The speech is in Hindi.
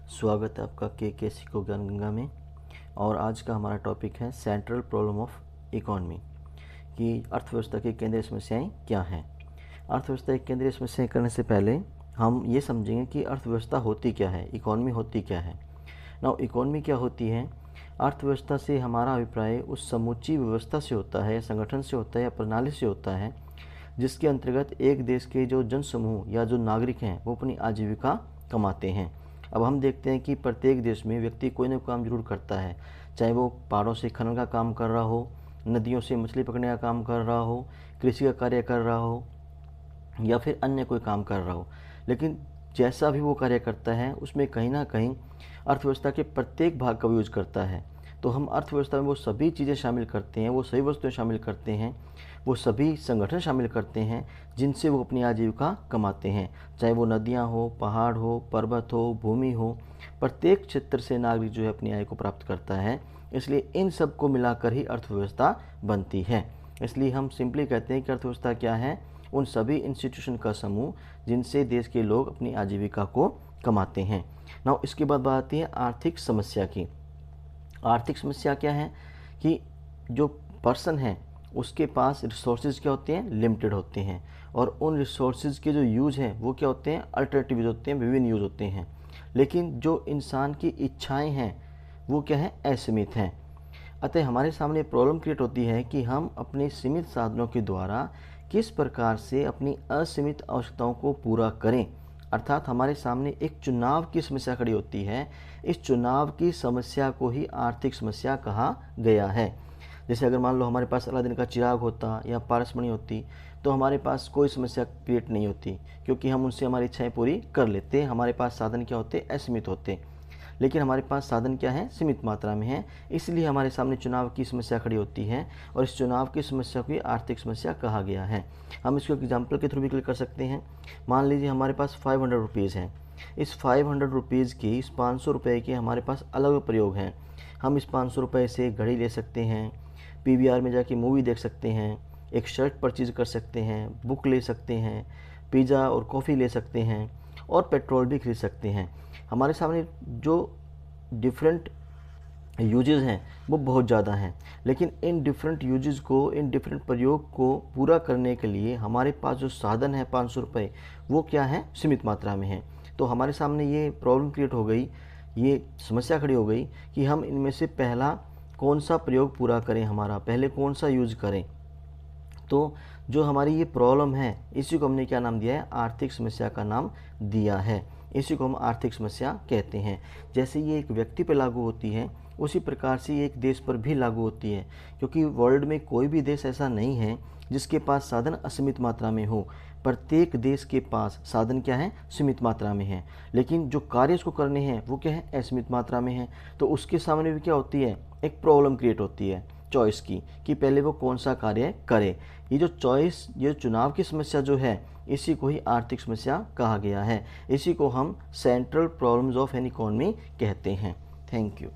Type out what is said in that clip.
स्वागत है आपका के सिको ज्ञान गंगा में। और आज का हमारा टॉपिक है सेंट्रल प्रॉब्लम ऑफ इकोनॉमी कि अर्थव्यवस्था की केंद्रीय समस्याएं क्या हैं। अर्थव्यवस्था की केंद्रीय समस्याएं करने से पहले हम ये समझेंगे कि अर्थव्यवस्था होती क्या है, इकोनॉमी होती क्या है। नाउ इकोनॉमी क्या होती है? अर्थव्यवस्था से हमारा अभिप्राय उस समूची व्यवस्था से होता है, संगठन से होता है या प्रणाली से होता है जिसके अंतर्गत एक देश के जो जनसमूह या जो नागरिक हैं वो अपनी आजीविका कमाते हैं। अब हम देखते हैं कि प्रत्येक देश में व्यक्ति कोई ना कोई काम जरूर करता है, चाहे वो पहाड़ों से खनन का काम कर रहा हो, नदियों से मछली पकड़ने का काम कर रहा हो, कृषि का कार्य कर रहा हो या फिर अन्य कोई काम कर रहा हो। लेकिन जैसा भी वो कार्य करता है उसमें कहीं ना कहीं अर्थव्यवस्था के प्रत्येक भाग का यूज करता है। तो हम अर्थव्यवस्था में वो सभी चीज़ें शामिल करते हैं, वो सभी वस्तुएं शामिल करते हैं, वो सभी संगठन शामिल करते हैं जिनसे वो अपनी आजीविका कमाते हैं, चाहे वो नदियाँ हो, पहाड़ हो, पर्वत हो, भूमि हो। प्रत्येक क्षेत्र से नागरिक जो है अपनी आय को प्राप्त करता है, इसलिए इन सब को मिलाकर ही अर्थव्यवस्था बनती है। इसलिए हम सिंपली कहते हैं कि अर्थव्यवस्था क्या है? उन सभी इंस्टीट्यूशन का समूह जिनसे देश के लोग अपनी आजीविका को कमाते हैं। नाउ इसके बाद बात आती है आर्थिक समस्या की। आर्थिक समस्या क्या है कि जो पर्सन है उसके पास रिसोर्सेज क्या होते हैं? लिमिटेड होते हैं। और उन रिसोर्सेज के जो यूज़ हैं वो क्या होते हैं? अल्टरनेटिव यूज़ होते हैं, विभिन्न यूज़ होते हैं। लेकिन जो इंसान की इच्छाएं हैं वो क्या है? असीमित हैं। अतः हमारे सामने प्रॉब्लम क्रिएट होती है कि हम अपने सीमित साधनों के द्वारा किस प्रकार से अपनी असीमित आवश्यकताओं को पूरा करें। अर्थात हमारे सामने एक चुनाव की समस्या खड़ी होती है। इस चुनाव की समस्या को ही आर्थिक समस्या कहा गया है। जैसे अगर मान लो हमारे पास अलादीन का चिराग होता या पारसमणि होती तो हमारे पास कोई समस्या क्रिएट नहीं होती, क्योंकि हम उनसे हमारी इच्छाएं पूरी कर लेते। हमारे पास साधन क्या होते? असीमित होते। लेकिन हमारे पास साधन क्या है? सीमित मात्रा में है। इसलिए हमारे सामने चुनाव की समस्या खड़ी होती है और इस चुनाव की समस्या को आर्थिक समस्या कहा गया है। हम इसको एग्जाम्पल के थ्रू भी क्लियर कर सकते हैं। मान लीजिए हमारे पास 500 रुपीज़ हैं। इस 500 रुपीज़ की, इस 500 रुपये के हमारे पास अलग प्रयोग हैं। हम इस 500 रुपये से घड़ी ले सकते हैं, PVR में जाके मूवी देख सकते हैं, एक शर्ट परचेज कर सकते हैं, बुक ले सकते हैं, पिज़्ज़ा और कॉफ़ी ले सकते हैं और पेट्रोल भी खरीद सकते हैं। हमारे सामने जो डिफरेंट यूजेस हैं वो बहुत ज़्यादा हैं। लेकिन इन डिफरेंट यूजेस को, इन डिफरेंट प्रयोग को पूरा करने के लिए हमारे पास जो साधन है 500 रुपये, वो क्या है? सीमित मात्रा में है। तो हमारे सामने ये प्रॉब्लम क्रिएट हो गई, ये समस्या खड़ी हो गई कि हम इनमें से पहला कौन सा प्रयोग पूरा करें, हमारा पहले कौन सा यूज करें। तो जो हमारी ये प्रॉब्लम है इसी को हमने क्या नाम दिया है? आर्थिक समस्या का नाम दिया है। इसी को हम आर्थिक समस्या कहते हैं। जैसे ये एक व्यक्ति पर लागू होती है उसी प्रकार से ये एक देश पर भी लागू होती है, क्योंकि वर्ल्ड में कोई भी देश ऐसा नहीं है जिसके पास साधन असीमित मात्रा में हो। प्रत्येक देश के पास साधन क्या है? सीमित मात्रा में है, लेकिन जो कार्य उसको करने हैं वो क्या है? असीमित मात्रा में है। तो उसके सामने भी क्या होती है? एक प्रॉब्लम क्रिएट होती है चॉइस की, कि पहले वो कौन सा कार्य करे। ये जो चॉइस, ये चुनाव की समस्या जो है, इसी को ही आर्थिक समस्या कहा गया है। इसी को हम central problems of an economy कहते हैं। Thank you.